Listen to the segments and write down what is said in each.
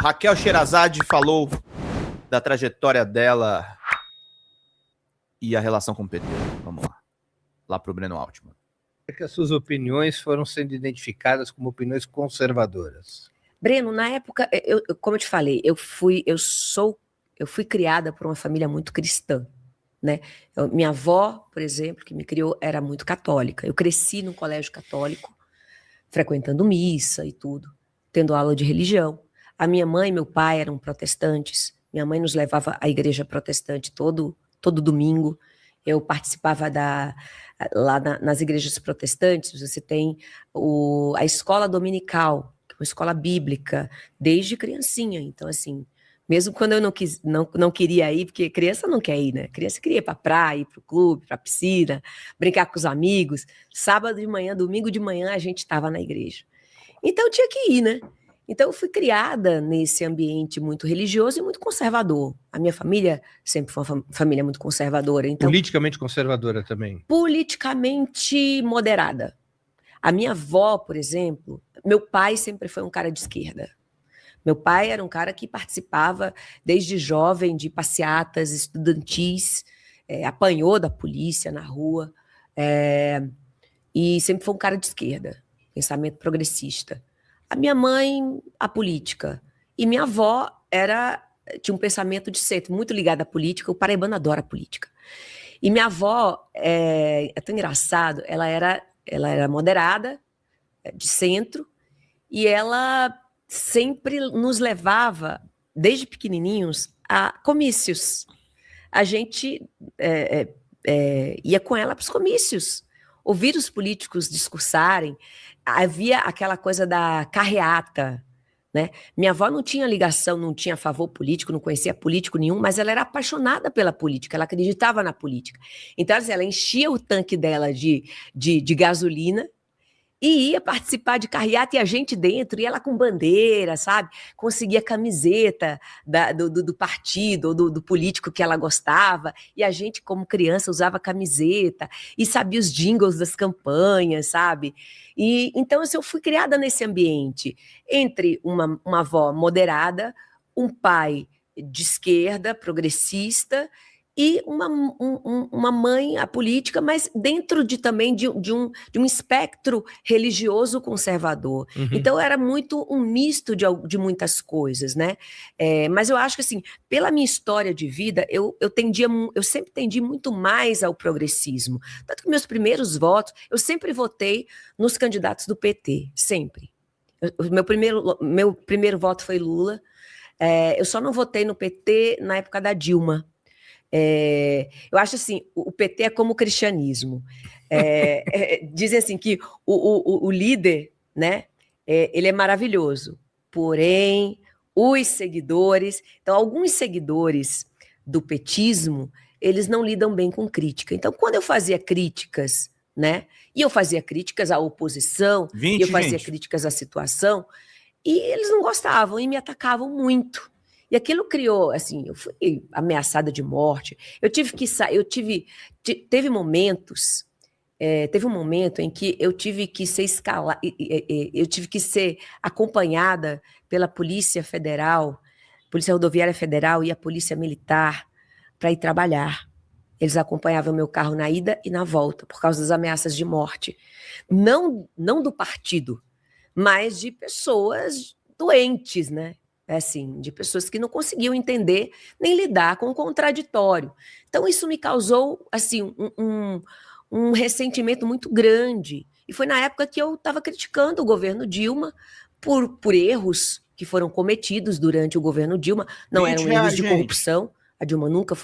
Raquel Sherazade falou da trajetória dela e a relação com o PT. Vamos lá. Lá para o Breno Altman. É que as suas opiniões foram sendo identificadas como opiniões conservadoras. Breno, na época, como eu te falei, eu fui criada por uma família muito cristã, né? Minha avó, por exemplo, que me criou, era muito católica. Eu cresci num colégio católico, frequentando missa e tudo, tendo aula de religião. A minha mãe e meu pai eram protestantes. Minha mãe nos levava à igreja protestante todo domingo. Eu participava lá nas igrejas protestantes, você tem a escola dominical, que é uma escola bíblica, desde criancinha. Então, assim, mesmo quando eu não queria ir, porque criança não quer ir, né? Criança queria ir para a praia, ir para o clube, para a piscina, brincar com os amigos. Sábado de manhã, domingo de manhã, a gente estava na igreja. Então, eu tinha que ir, né? Então, eu fui criada nesse ambiente muito religioso e muito conservador. A minha família sempre foi uma família muito conservadora. Então, politicamente conservadora também? Politicamente moderada. A minha avó, por exemplo, meu pai sempre foi um cara de esquerda. Meu pai era um cara que participava desde jovem de passeatas estudantis, apanhou da polícia na rua, e sempre foi um cara de esquerda, pensamento progressista. A minha mãe, a política. E minha avó tinha um pensamento de centro, muito ligado à política. O paraibano adora a política. E minha avó, é tão engraçado, ela era moderada, de centro, e ela sempre nos levava, desde pequenininhos, a comícios. A gente ia com ela para os comícios, ouvir os políticos discursarem. Havia aquela coisa da carreata, né? Minha avó não tinha ligação, não tinha favor político, não conhecia político nenhum, mas ela era apaixonada pela política, ela acreditava na política. Então, assim, ela enchia o tanque dela de gasolina e ia participar de carreata e a gente dentro, e ela com bandeira, sabe? Conseguia camiseta do partido ou do político que ela gostava, e a gente, como criança, usava camiseta e sabia os jingles das campanhas, sabe? E então, assim, eu fui criada nesse ambiente, entre uma avó moderada, um pai de esquerda, progressista, e uma mãe apolítica, mas dentro também de um espectro religioso conservador. Uhum. Então, era muito um misto de muitas coisas, né? Mas eu acho que, assim, pela minha história de vida, eu sempre tendi muito mais ao progressismo. Tanto que meus primeiros votos, eu sempre votei nos candidatos do PT, sempre. Meu primeiro voto foi Lula. Eu só não votei no PT na época da Dilma. Eu acho assim, o PT é como o cristianismo. Dizem assim que o líder, né, ele é maravilhoso, porém os seguidores, então alguns seguidores do petismo, eles não lidam bem com crítica. Então, quando eu fazia críticas, né, e eu fazia críticas à oposição, e eu fazia críticas à situação, e eles não gostavam e me atacavam muito. E aquilo criou, assim, eu fui ameaçada de morte. Eu tive que sair, teve momentos, teve um momento em que eu tive que ser eu tive que ser acompanhada pela Polícia Federal, Polícia Rodoviária Federal e a Polícia Militar para ir trabalhar. Eles acompanhavam meu carro na ida e na volta, por causa das ameaças de morte. Não do partido, mas de pessoas doentes, né? Assim, de pessoas que não conseguiam entender nem lidar com o contraditório. Então, isso me causou, assim, um ressentimento muito grande. E foi na época que eu estava criticando o governo Dilma por erros que foram cometidos durante o governo Dilma. Não eram erros de corrupção. A Dilma nunca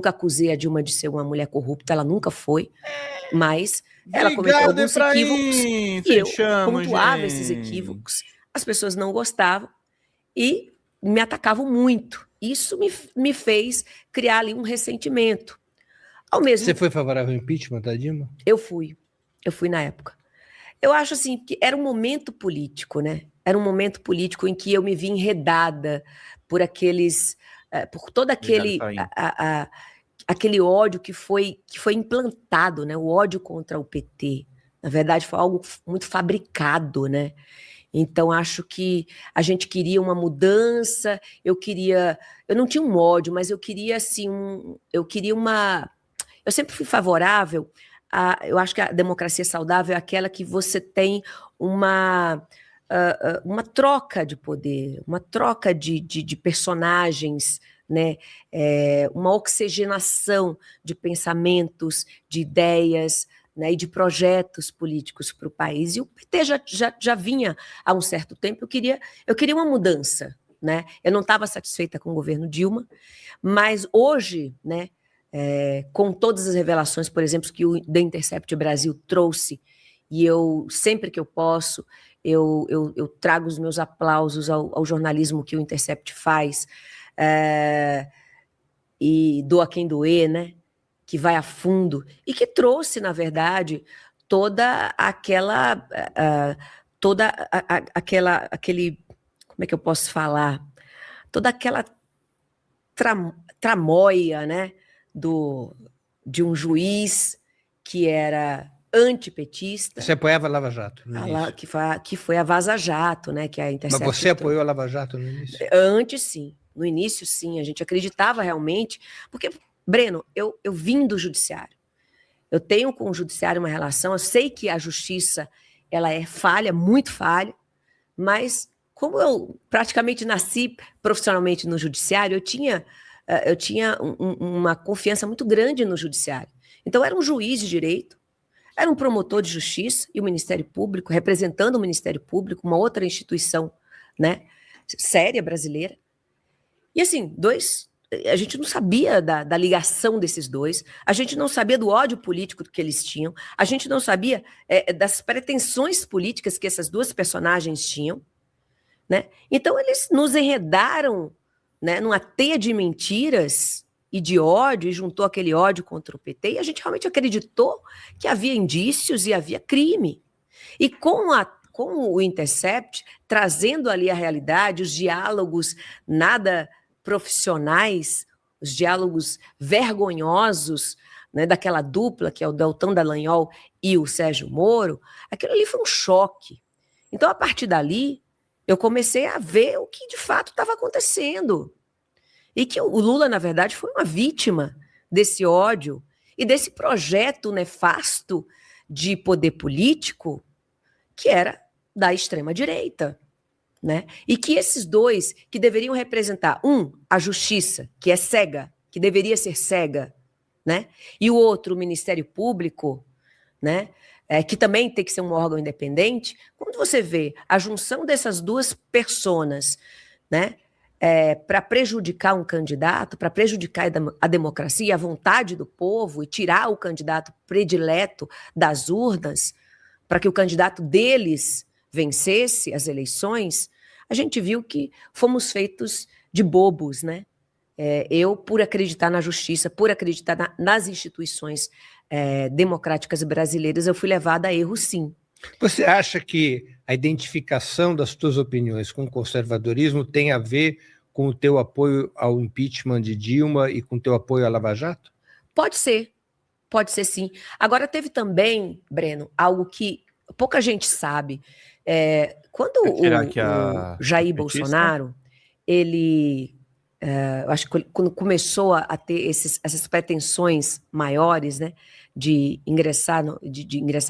acusei a Dilma de ser uma mulher corrupta, ela nunca foi. Mas ela cometeu alguns equívocos e eu pontuava esses equívocos. As pessoas não gostavam e me atacavam muito. Isso me fez criar ali um ressentimento. Você foi favorável ao impeachment da Dilma? Eu fui na época. Eu acho assim que era um momento político, né? Era um momento político em que eu me vi enredada por por todo aquele ódio que foi implantado, né? O ódio contra o PT. Na verdade, foi algo muito fabricado, né? Então, acho que a gente queria uma mudança, eu não tinha um ódio, mas eu queria, assim, eu sempre fui favorável eu acho que a democracia saudável é aquela que você tem uma troca de poder, uma troca de personagens, né? Uma oxigenação de pensamentos, de ideias, né, e de projetos políticos para o país. E o PT já vinha há um certo tempo. Eu queria uma mudança, né? Eu não estava satisfeita com o governo Dilma, mas hoje, né, com todas as revelações, por exemplo, que o The Intercept Brasil trouxe, e eu, sempre que eu posso, eu trago os meus aplausos ao jornalismo que o Intercept faz, e doa quem doer, né? Que vai a fundo, e que trouxe, na verdade, aquele, como é que eu posso falar? Toda aquela tramóia, né? De um juiz que era antipetista. Você apoiava a Lava Jato no início? Que foi a Vaza Jato, né? Que a Intercept. Mas você apoiou a Lava Jato no início? Antes, sim. No início, sim. A gente acreditava realmente. Porque, Breno, eu vim do judiciário. Eu tenho com o judiciário uma relação. Eu sei que a justiça ela é falha, muito falha, mas como eu praticamente nasci profissionalmente no judiciário, eu tinha uma confiança muito grande no judiciário. Então, era um juiz de direito, era um promotor de justiça e o Ministério Público, representando o Ministério Público, uma outra instituição, né, séria brasileira. E assim, a gente não sabia da ligação desses dois, a gente não sabia do ódio político que eles tinham, a gente não sabia das pretensões políticas que essas duas personagens tinham, né? Então, eles nos enredaram, né, numa teia de mentiras e de ódio, e juntou aquele ódio contra o PT, e a gente realmente acreditou que havia indícios e havia crime. E com o Intercept, trazendo ali a realidade, os diálogos nada profissionais, os diálogos vergonhosos, né, daquela dupla, que é o Deltan Dallagnol e o Sérgio Moro, aquilo ali foi um choque. Então, a partir dali, eu comecei a ver o que de fato estava acontecendo. E que o Lula, na verdade, foi uma vítima desse ódio e desse projeto nefasto de poder político que era da extrema-direita, né? E que esses dois, que deveriam representar, a justiça, que é cega, que deveria ser cega, né? E o outro, o Ministério Público, né? Que também tem que ser um órgão independente. Quando você vê a junção dessas duas personas, né, para prejudicar um candidato, para prejudicar a democracia e a vontade do povo e tirar o candidato predileto das urnas, para que o candidato deles vencesse as eleições, a gente viu que fomos feitos de bobos, né? Eu, por acreditar na justiça, por acreditar nas instituições democráticas brasileiras, eu fui levada a erro, sim. Você acha que a identificação das tuas opiniões com o conservadorismo tem a ver com o teu apoio ao impeachment de Dilma e com o teu apoio à Lava Jato? Pode ser sim. Agora, teve também, Breno, algo que pouca gente sabe. Quando o Jair Bolsonaro, ele... eu acho que quando começou a ter essas pretensões maiores, né, de ingressar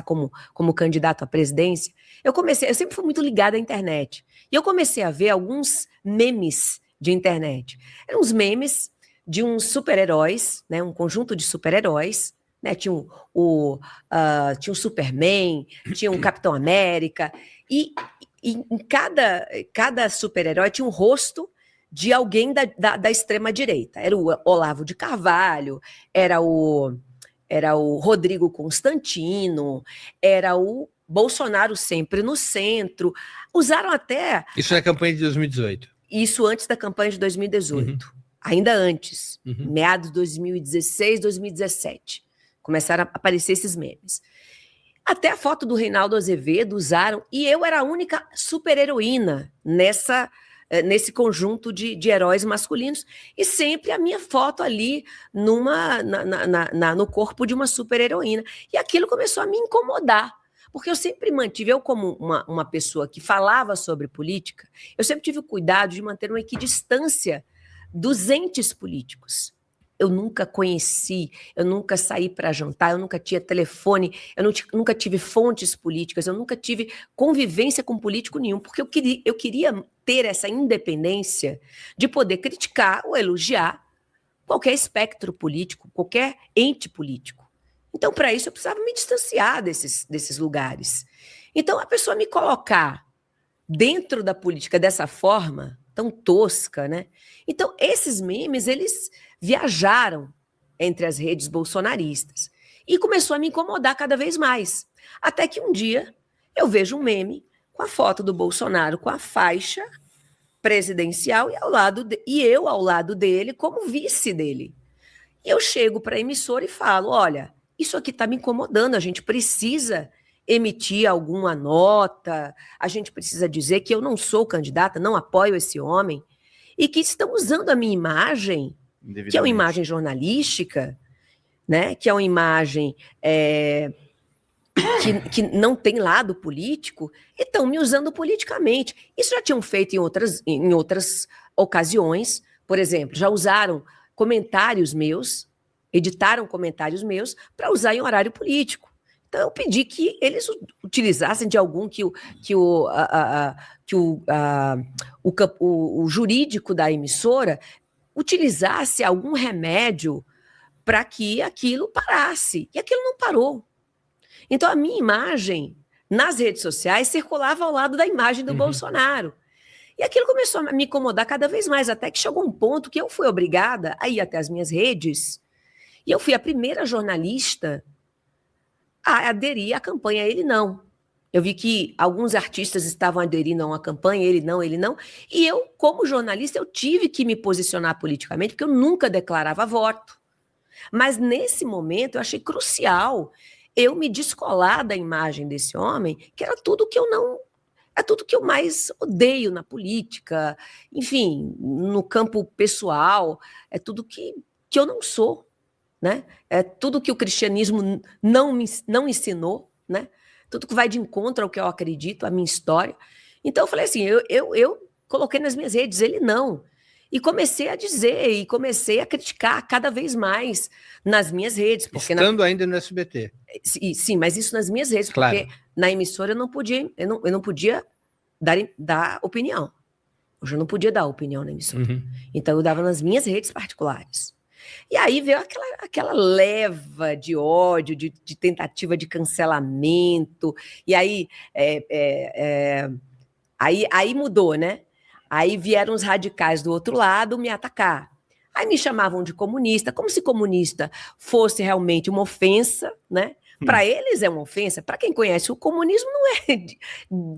como candidato à presidência, eu sempre fui muito ligada à internet. E eu comecei a ver alguns memes de internet. Eram uns memes de uns super-heróis, né, um conjunto de super-heróis, né, tinha o Superman, tinha um Capitão América, e em cada super-herói tinha um rosto de alguém da extrema-direita. Era o Olavo de Carvalho, era o Rodrigo Constantino, era o Bolsonaro sempre no centro. Usaram até... Isso é a campanha de 2018. Isso antes da campanha de 2018. Ainda antes, meados de 2016, 2017. Começaram a aparecer esses memes. Até a foto do Reinaldo Azevedo usaram, e eu era a única super-heroína nesse conjunto de heróis masculinos, e sempre a minha foto ali no corpo de uma super-heroína. E aquilo começou a me incomodar, Porque eu sempre mantive, eu como uma pessoa que falava sobre política, eu sempre tive o cuidado de manter uma equidistância dos entes políticos. Eu nunca conheci, eu nunca saí para jantar, eu nunca tinha telefone, nunca tive fontes políticas, eu nunca tive convivência com político nenhum, porque eu queria ter essa independência de poder criticar ou elogiar qualquer espectro político, qualquer ente político. Então, para isso, eu precisava me distanciar desses lugares. Então, a pessoa me colocar dentro da política dessa forma, tão tosca, né? Então, esses memes, eles viajaram entre as redes bolsonaristas e começou a me incomodar cada vez mais. Até que um dia eu vejo um meme com a foto do Bolsonaro com a faixa presidencial e eu ao lado dele como vice dele. E eu chego para a emissora e falo, olha, isso aqui está me incomodando, a gente precisa emitir alguma nota, a gente precisa dizer que eu não sou candidata, não apoio esse homem, e que estão usando a minha imagem, que é uma imagem jornalística, né, que é uma imagem que não tem lado político, e estão me usando politicamente. Isso já tinham feito em outras ocasiões, por exemplo, já usaram comentários meus, editaram comentários meus para usar em horário político. Então, eu pedi que eles utilizassem de algum o jurídico da emissora utilizasse algum remédio para que aquilo parasse. E aquilo não parou. Então, a minha imagem nas redes sociais circulava ao lado da imagem do Bolsonaro. E aquilo começou a me incomodar cada vez mais, até que chegou um ponto que eu fui obrigada a ir até as minhas redes, e eu fui a primeira jornalista a aderir à campanha Ele Não. Eu vi que alguns artistas estavam aderindo a uma campanha, ele não, e eu, como jornalista, eu tive que me posicionar politicamente, porque eu nunca declarava voto. Mas nesse momento eu achei crucial eu me descolar da imagem desse homem, que era tudo que eu não... É tudo que eu mais odeio na política, enfim, no campo pessoal, é tudo que eu não sou, né? É tudo que o cristianismo não ensinou, né? Tudo que vai de encontro ao que eu acredito, a minha história. Então eu falei assim, eu coloquei nas minhas redes, ele não. E comecei a dizer, e comecei a criticar cada vez mais nas minhas redes. Porque estando ainda no SBT. Sim, mas isso nas minhas redes, claro. Porque na emissora eu não podia dar opinião. Eu já não podia dar opinião na emissora. Então eu dava nas minhas redes particulares. E aí veio aquela leva de ódio, de tentativa de cancelamento, e aí mudou, né? Aí vieram os radicais do outro lado me atacar. Aí me chamavam de comunista, como se comunista fosse realmente uma ofensa, né? Para eles é uma ofensa. Para quem conhece o comunismo, não é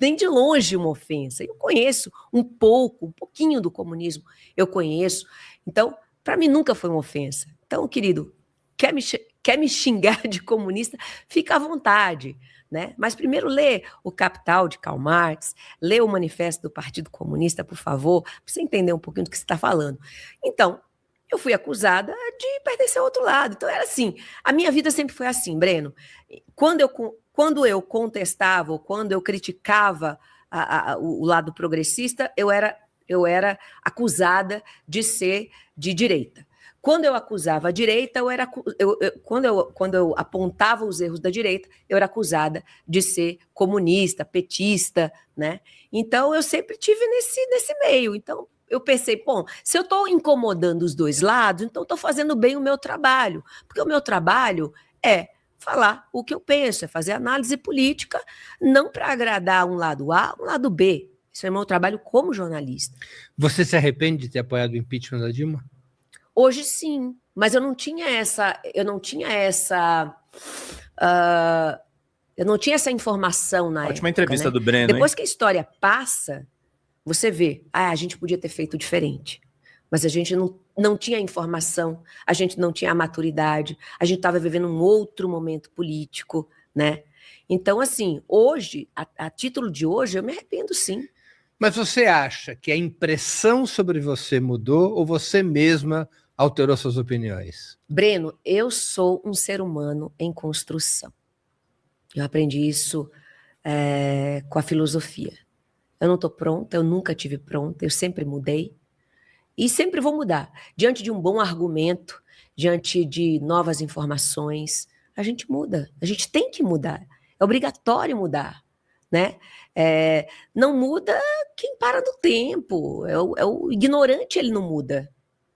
nem de longe uma ofensa. Eu conheço um pouquinho do comunismo, eu conheço. Então, para mim nunca foi uma ofensa. Então, querido, quer me xingar de comunista? Fica à vontade. Né? Mas primeiro lê o Capital de Karl Marx, lê o Manifesto do Partido Comunista, por favor, para você entender um pouquinho do que você está falando. Então, eu fui acusada de pertencer ao outro lado. Então, era assim, a minha vida sempre foi assim, Breno. Quando eu contestava, ou quando eu criticava o lado progressista, eu era acusada de ser de direita. Quando eu acusava a direita, quando eu apontava os erros da direita, eu era acusada de ser comunista, petista, né? Então, eu sempre tive nesse meio. Então, eu pensei, bom, se eu estou incomodando os dois lados, então estou fazendo bem o meu trabalho. Porque o meu trabalho é falar o que eu penso, é fazer análise política, não para agradar um lado A, um lado B. Isso é o meu trabalho como jornalista. Você se arrepende de ter apoiado o impeachment da Dilma? Hoje sim, mas eu não tinha essa informação na época. Ótima entrevista, né? do Breno. Depois que a história passa, você vê, a gente podia ter feito diferente, mas a gente não tinha informação, a gente não tinha a maturidade, a gente estava vivendo um outro momento político, né? Então, assim, hoje, a título de hoje, eu me arrependo sim. Mas você acha que a impressão sobre você mudou ou você mesma alterou suas opiniões? Breno, eu sou um ser humano em construção. Eu aprendi isso com a filosofia. Eu não estou pronta, eu nunca tive pronta, eu sempre mudei e sempre vou mudar. Diante de um bom argumento, diante de novas informações, a gente muda, a gente tem que mudar, é obrigatório mudar, né? Não muda quem para no tempo, é o ignorante, ele não muda.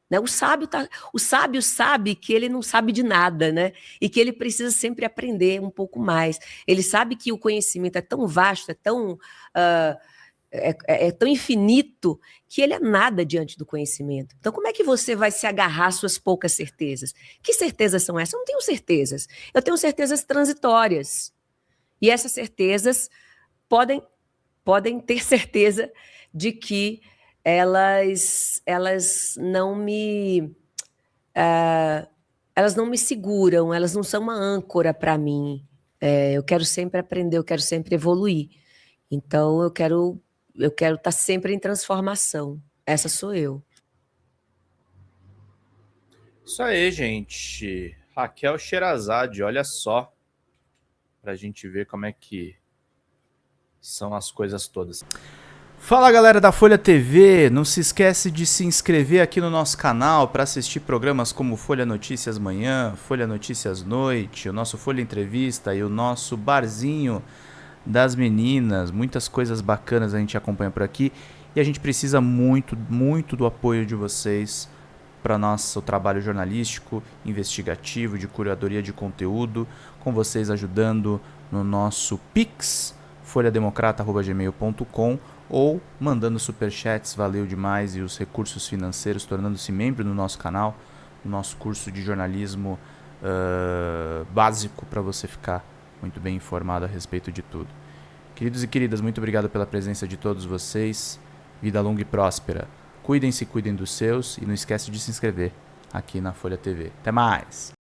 Né? O sábio sabe que ele não sabe de nada, né? E que ele precisa sempre aprender um pouco mais. Ele sabe que o conhecimento é tão vasto, é tão infinito, que ele é nada diante do conhecimento. Então, como é que você vai se agarrar às suas poucas certezas? Que certezas são essas? Eu não tenho certezas. Eu tenho certezas transitórias. E essas certezas podem ter certeza de que elas não me seguram, elas não são uma âncora para mim. Eu quero sempre aprender, eu quero sempre evoluir. Então eu quero estar sempre em transformação. Essa sou eu. Isso aí, gente. Raquel Sherazade, olha só, pra gente ver como é que são as coisas todas. Fala, galera da Folha TV, não se esquece de se inscrever aqui no nosso canal para assistir programas como Folha Notícias Manhã, Folha Notícias Noite, o nosso Folha Entrevista e o nosso Barzinho das Meninas. Muitas coisas bacanas a gente acompanha por aqui e a gente precisa muito, muito do apoio de vocês para nosso trabalho jornalístico, investigativo, de curadoria de conteúdo, com vocês ajudando no nosso Pix, folhademocrata@gmail.com, ou mandando superchats, valeu demais, e os recursos financeiros, tornando-se membro do nosso canal, no nosso curso de jornalismo básico, para você ficar muito bem informado a respeito de tudo. Queridos e queridas, muito obrigado pela presença de todos vocês. Vida longa e próspera. Cuidem-se, cuidem dos seus, e não esquece de se inscrever aqui na Folha TV. Até mais!